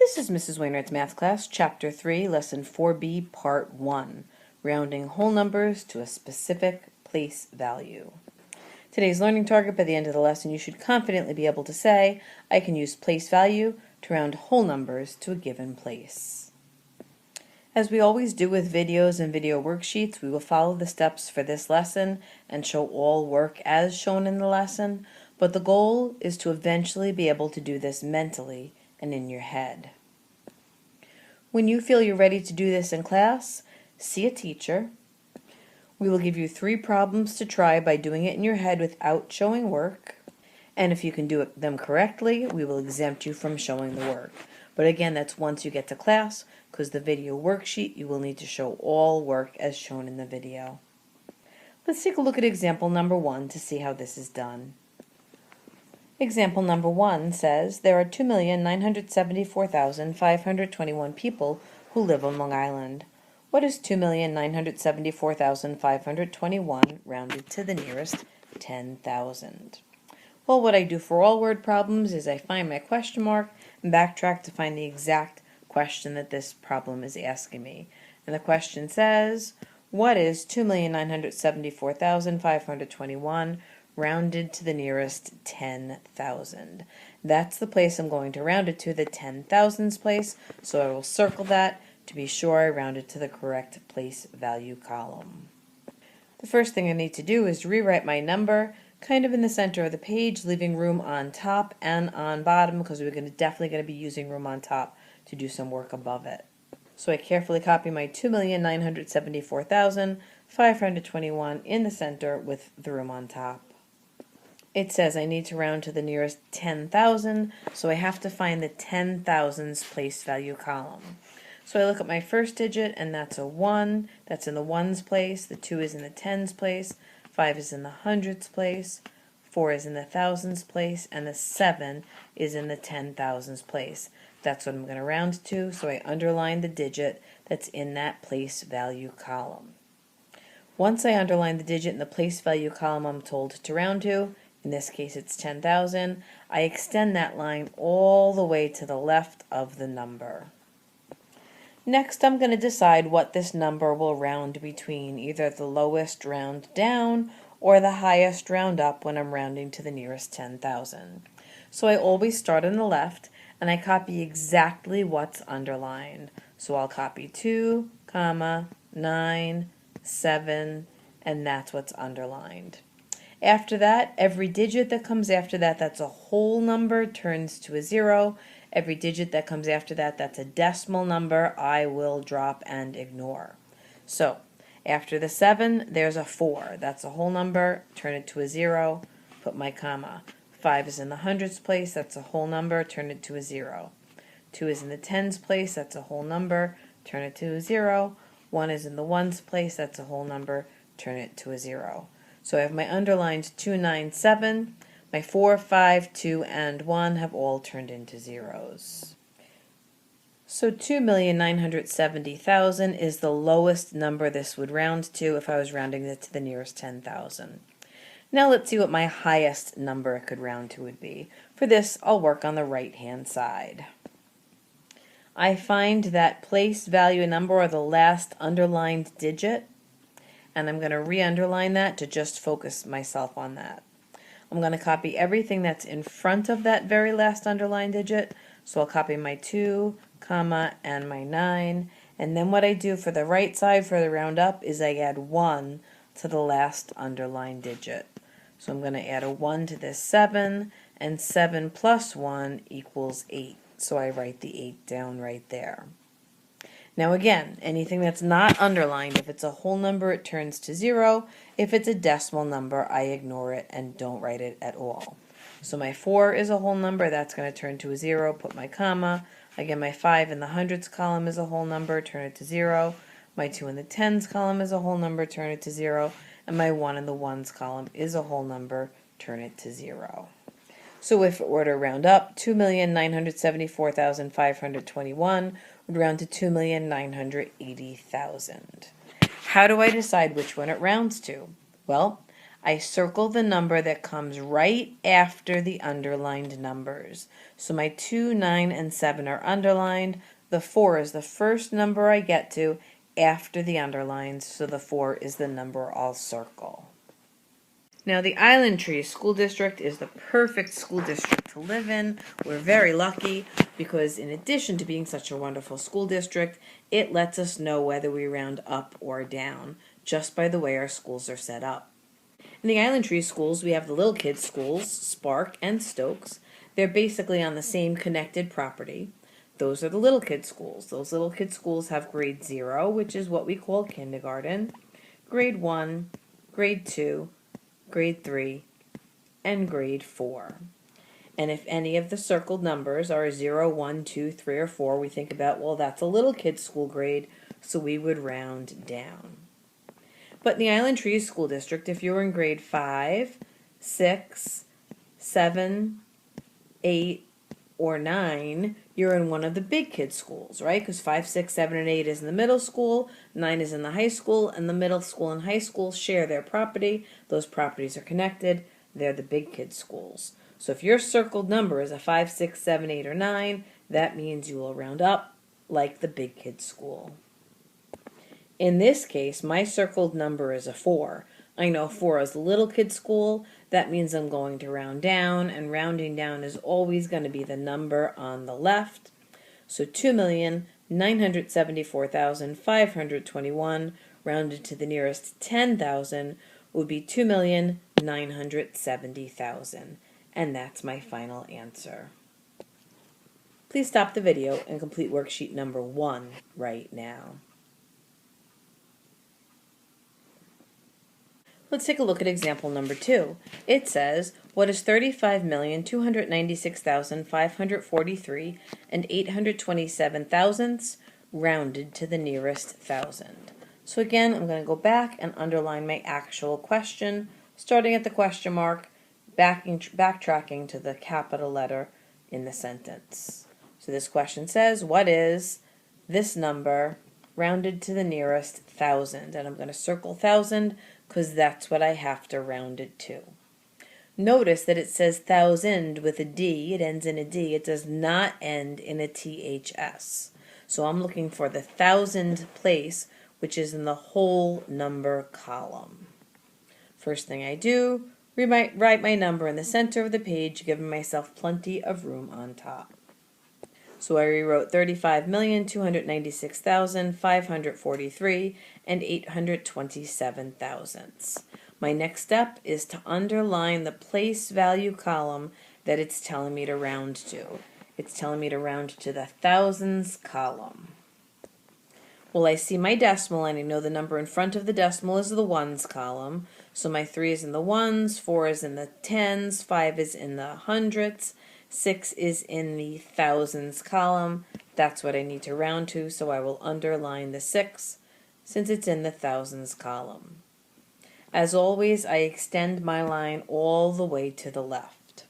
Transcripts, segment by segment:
This is Mrs. Wainwright's Math Class, Chapter 3, Lesson 4B, Part 1, Rounding Whole Numbers to a Specific Place Value. Today's learning target: by the end of the lesson, you should confidently be able to say, I can use place value to round whole numbers to a given place. As we always do with videos and video worksheets, we will follow the steps for this lesson and show all work as shown in the lesson, but the goal is to eventually be able to do this mentally and in your head. When you feel you're ready to do this in class, see a teacher. We will give you 3 problems to try by doing it in your head without showing work. And if you can do them correctly, we will exempt you from showing the work. But again, that's once you get to class, because the video worksheet you will need to show all work as shown in the video. Let's take a look at example number 1 to see how this is done. Example number 1 says there are 2,974,521 people who live on Long Island. What is 2,974,521 rounded to the nearest 10,000? Well, what I do for all word problems is I find my question mark and backtrack to find the exact question that this problem is asking me. And the question says, what is 2,974,521 rounded to the nearest 10,000? That's the place I'm going to round it to, the 10,000s place, so I will circle that to be sure I round it to the correct place value column. The first thing I need to do is rewrite my number kind of in the center of the page, leaving room on top and on bottom, because we're definitely going to be using room on top to do some work above it. So I carefully copy my 2,974,521 in the center with the room on top. It says I need to round to the nearest 10,000, so I have to find the 10,000s place value column. So I look at my first digit, and that's a 1. That's in the ones place. The 2 is in the tens place. 5 is in the hundreds place. 4 is in the thousands place. And the 7 is in the 10,000s place. That's what I'm going to round to, so I underline the digit that's in that place value column. Once I underline the digit in the place value column I'm told to round to, in this case it's 10,000, I extend that line all the way to the left of the number. Next, I'm going to decide what this number will round between, either the lowest round down or the highest round up when I'm rounding to the nearest 10,000. So I always start on the left and I copy exactly what's underlined. So I'll copy 2, 9, 7, and that's what's underlined. After that, every digit that comes after that that's a whole number turns to a 0. Every digit that comes after that that's a decimal number I will drop and ignore. So after the 7, there's a 4. That's a whole number, turn it to a 0, put my comma. 5 is in the hundreds place, that's a whole number, turn it to a 0. 2 is in the tens place, that's a whole number, turn it to a 0. 1 is in the ones place, that's a whole number, turn it to a 0. So I have my underlined 2, 9, 7. My 4, 5, 2, and 1 have all turned into zeros. So 2,970,000 is the lowest number this would round to if I was rounding it to the nearest 10,000. Now let's see what my highest number it could round to would be. For this, I'll work on the right-hand side. I find that place value number, or the last underlined digit, and I'm going to re-underline that to just focus myself on that. I'm going to copy everything that's in front of that very last underlined digit. So I'll copy my 2, comma, and my 9. And then what I do for the right side for the round up is I add 1 to the last underlined digit. So I'm going to add a 1 to this 7, and 7 plus 1 equals 8. So I write the 8 down right there. Now again, anything that's not underlined, if it's a whole number, it turns to 0. If it's a decimal number, I ignore it and don't write it at all. So my 4 is a whole number, that's going to turn to a 0, put my comma. Again, my 5 in the hundreds column is a whole number, turn it to 0. My 2 in the tens column is a whole number, turn it to 0. And my 1 in the ones column is a whole number, turn it to 0. So if it were to round up, 2,974,521 would round to 2,980,000. How do I decide which one it rounds to? Well, I circle the number that comes right after the underlined numbers. So my 2, 9, and 7 are underlined. The 4 is the first number I get to after the underlines, so the 4 is the number I'll circle. Now, the Island Tree School District is the perfect school district to live in. We're very lucky because in addition to being such a wonderful school district, it lets us know whether we round up or down just by the way our schools are set up. In the Island Tree schools, we have the little kids' schools, Spark and Stokes. They're basically on the same connected property. Those are the little kids' schools. Those little kids' schools have grade 0, which is what we call kindergarten, grade 1, grade 2, grade 3, and grade 4. And if any of the circled numbers are 0, 1, 2, 3, or 4, we think about, well, that's a little kid's school grade, so we would round down. But in the Island Trees School District, if you're in grade 5, 6, 7, 8, or 9, you're in one of the big kids' schools, right? Because 5, 6, 7, and 8 is in the middle school, 9 is in the high school, and the middle school and high school share their property. Those properties are connected. They're the big kids' schools. So if your circled number is a 5, 6, 7, 8, or 9, that means you will round up like the big kids' school. In this case, my circled number is a 4. I know 4 is little kid school. That means I'm going to round down, and rounding down is always going to be the number on the left. So 2,974,521 rounded to the nearest 10,000 would be 2,970,000. And that's my final answer. Please stop the video and complete worksheet number 1 right now. Let's take a look at example number 2. It says, what is 35,296,543 and 827 thousandths rounded to the nearest thousand? So again, I'm going to go back and underline my actual question, starting at the question mark, backtracking to the capital letter in the sentence. So this question says, what is this number rounded to the nearest thousand? And I'm going to circle 1,000 because that's what I have to round it to. Notice that it says thousand with a D. It ends in a D. It does not end in a THS. So I'm looking for the thousand place, which is in the whole number column. First thing I do, write my number in the center of the page, giving myself plenty of room on top. So I rewrote 35,296,543 and 827 thousandths. My next step is to underline the place value column that it's telling me to round to. It's telling me to round to the thousands column. Well, I see my decimal and I know the number in front of the decimal is the ones column. So my 3 is in the ones, 4 is in the tens, 5 is in the hundredths, 6 is in the thousands column. That's what I need to round to, so I will underline the 6 since it's in the thousands column. As always, I extend my line all the way to the left.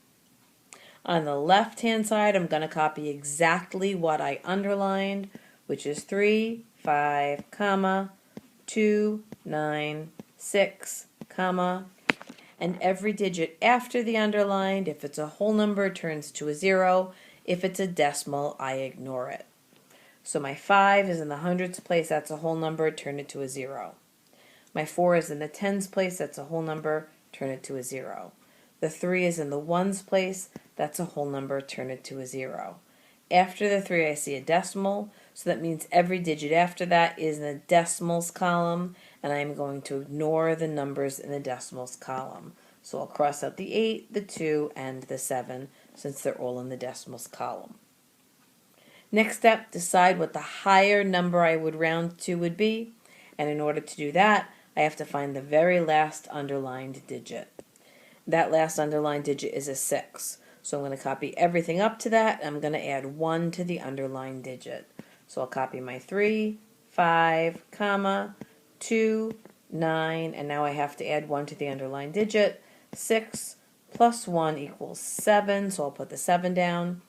On the left-hand side, I'm going to copy exactly what I underlined, which is 3, 5, comma, 2, 9, 6, comma, and every digit after the underlined, if it's a whole number, turns to a 0. If it's a decimal, I ignore it. So my 5 is in the hundreds place, that's a whole number, turn it to a 0. My 4 is in the tens place, that's a whole number, turn it to a 0. The 3 is in the ones place, that's a whole number, turn it to a 0. After the 3, I see a decimal, so that means every digit after that is in the decimals column, and I'm going to ignore the numbers in the decimals column. So I'll cross out the 8, the 2, and the 7, since they're all in the decimals column. Next step, decide what the higher number I would round to would be, and in order to do that, I have to find the very last underlined digit. That last underlined digit is a 6. So I'm going to copy everything up to that, and I'm going to add 1 to the underlined digit. So I'll copy my 3, 5, comma, 2, 9, and now I have to add 1 to the underlined digit. 6 plus 1 equals 7, so I'll put the 7 down.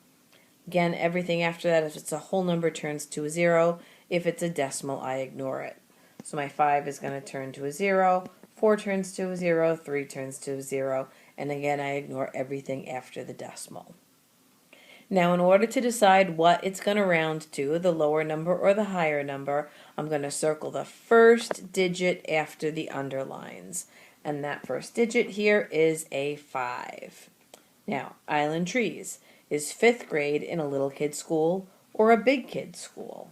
Again, everything after that, if it's a whole number, turns to a 0. If it's a decimal, I ignore it. So my 5 is going to turn to a 0, 4 turns to a 0, 3 turns to a 0, and again I ignore everything after the decimal. Now in order to decide what it's going to round to, the lower number or the higher number, I'm going to circle the first digit after the underlines. And that first digit here is a 5. Now, Island Trees. Is 5th grade in a little kid school or a big kid school?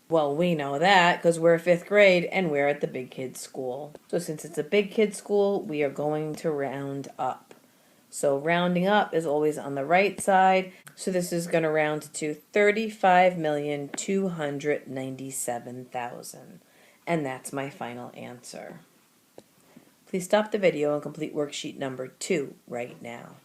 Well, we know that because we're 5th grade and we're at the big kid school. So since it's a big kid school, we are going to round up. So rounding up is always on the right side. So this is going to round to 35,297,000. And that's my final answer. Please stop the video and complete worksheet number 2 right now.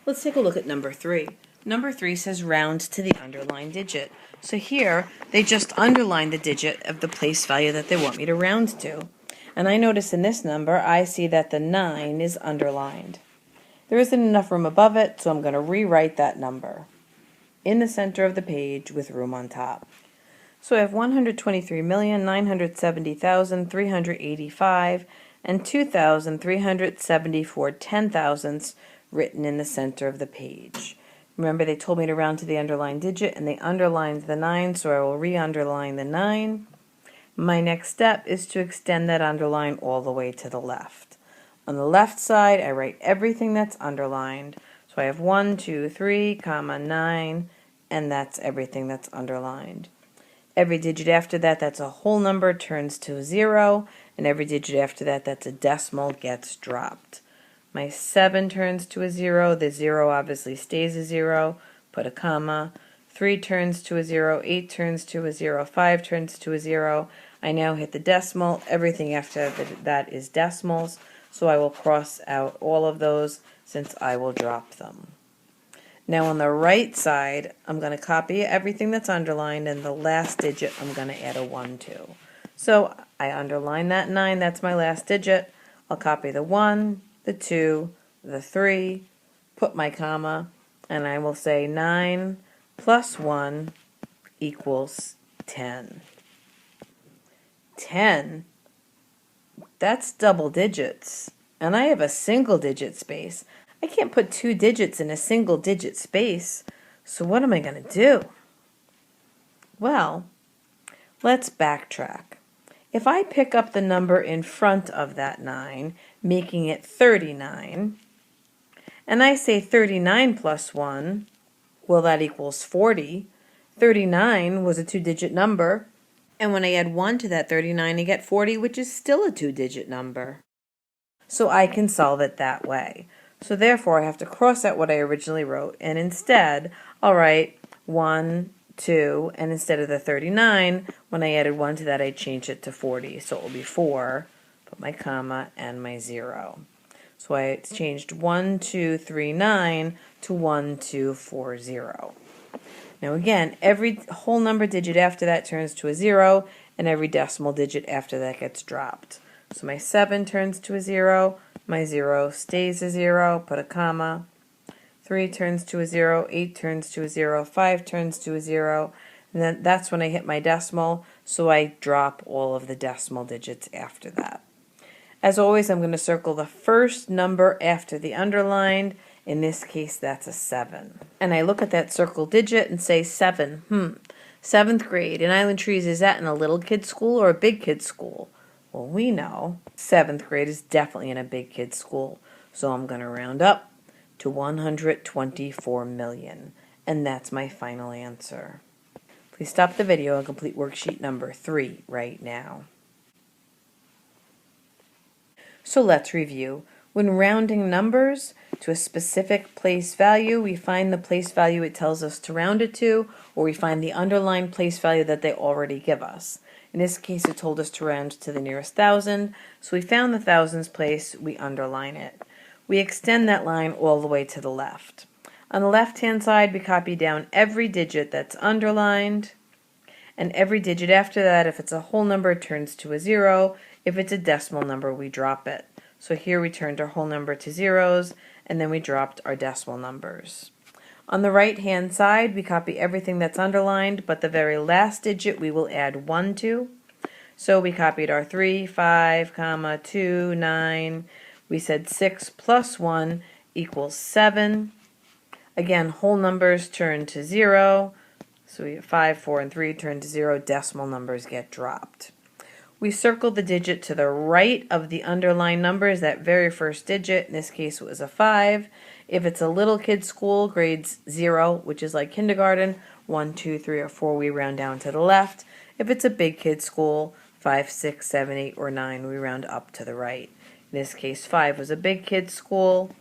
Let's take a look at number 3. Number 3 says round to the underlined digit. So here, they just underline the digit of the place value that they want me to round to. And I notice in this number, I see that the 9 is underlined. There isn't enough room above it, so I'm going to rewrite that number in the center of the page with room on top. So I have 123,970,385 and 2,374 10,000ths written in the center of the page. Remember, they told me to round to the underlined digit, and they underlined the 9, so I will re-underline the 9. My next step is to extend that underline all the way to the left. On the left side, I write everything that's underlined. So I have 1, 2, 3, comma, 9, and that's everything that's underlined. Every digit after that, that's a whole number, turns to a 0, and every digit after that, that's a decimal, gets dropped. My 7 turns to a 0, the 0 obviously stays a 0, put a comma. 3 turns to a 0, 8 turns to a 0, 5 turns to a 0. I now hit the decimal. Everything after that is decimals, so I will cross out all of those since I will drop them. Now on the right side, I'm going to copy everything that's underlined, and the last digit I'm going to add a 1 to. So I underline that 9, that's my last digit. I'll copy the 1, the 2, the 3, put my comma, and I will say 9 plus 1 equals 10. 10? That's double digits, and I have a single digit space. I can't put 2 digits in a single digit space, so what am I going to do? Well, let's backtrack. If I pick up the number in front of that 9, making it 39, and I say 39 plus 1, well, that equals 40. 39 was a 2-digit number, and when I add 1 to that 39, I get 40, which is still a 2-digit number. So I can solve it that way. So therefore, I have to cross out what I originally wrote, and instead, I'll write 1, 2, and instead of the 39, when I added 1 to that, I changed it to 40. So it will be 4, put my comma, and my 0. So I changed 1, 2, 3, 9 to 1, 2, 4, 0. Now again, every whole number digit after that turns to a 0, and every decimal digit after that gets dropped. So my 7 turns to a 0, my 0 stays a 0, put a comma. 3 turns to a 0, 8 turns to a 0, 5 turns to a 0, and then that's when I hit my decimal, so I drop all of the decimal digits after that. As always, I'm going to circle the first number after the underlined. In this case, that's a 7. And I look at that circled digit and say 7. 7th grade in Island Trees, is that in a little kid school or a big kid school? Well, we know 7th grade is definitely in a big kid school. So I'm going to round up to 124 million. And that's my final answer. Please stop the video and complete worksheet number 3 right now. So let's review. When rounding numbers to a specific place value, we find the place value it tells us to round it to, or we find the underlined place value that they already give us. In this case, it told us to round to the nearest 1,000, so we found the thousands place, we underline it. We extend that line all the way to the left. On the left-hand side, we copy down every digit that's underlined, and every digit after that, if it's a whole number, turns to a 0. If it's a decimal number, we drop it. So here we turned our whole number to zeros, and then we dropped our decimal numbers. On the right hand side, we copy everything that's underlined, but the very last digit we will add 1 to. So we copied our 3, 5, 2, 9. We said 6 plus 1 equals 7. Again, whole numbers turn to 0. So we have 5, 4, and 3 turn to 0. Decimal numbers get dropped. We circle the digit to the right of the underlined numbers, that very first digit. In this case, it was a 5. If it's a little kid school, grades 0, which is like kindergarten, 1, 2, 3, or 4, we round down to the left. If it's a big kid school, 5, 6, 7, 8, or 9, we round up to the right. In this case, 5 was a big kid school,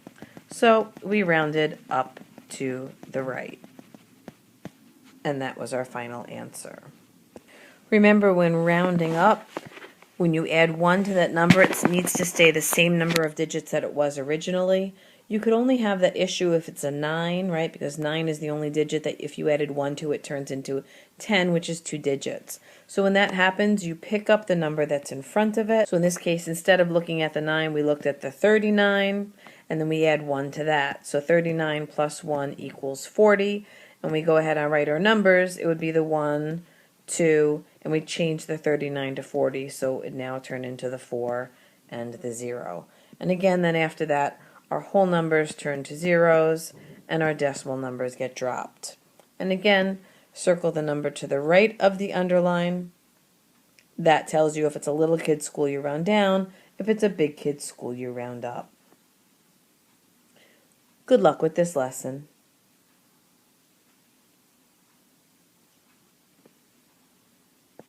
so we rounded up to the right. And that was our final answer. Remember, when rounding up, when you add 1 to that number, it needs to stay the same number of digits that it was originally. You could only have that issue if it's a 9, right? Because 9 is the only digit that if you added 1 to it turns into 10, which is 2 digits. So when that happens, you pick up the number that's in front of it. So in this case, instead of looking at the 9, we looked at the 39, and then we add 1 to that. So 39 plus 1 equals 40. And we go ahead and write our numbers. It would be the 1, 2, and we change the 39 to 40, so it now turned into the 4 and the 0. And again, then after that, our whole numbers turn to zeros, and our decimal numbers get dropped. And again, circle the number to the right of the underline. That tells you if it's a little kid's school, you round down. If it's a big kid's school, you round up. Good luck with this lesson.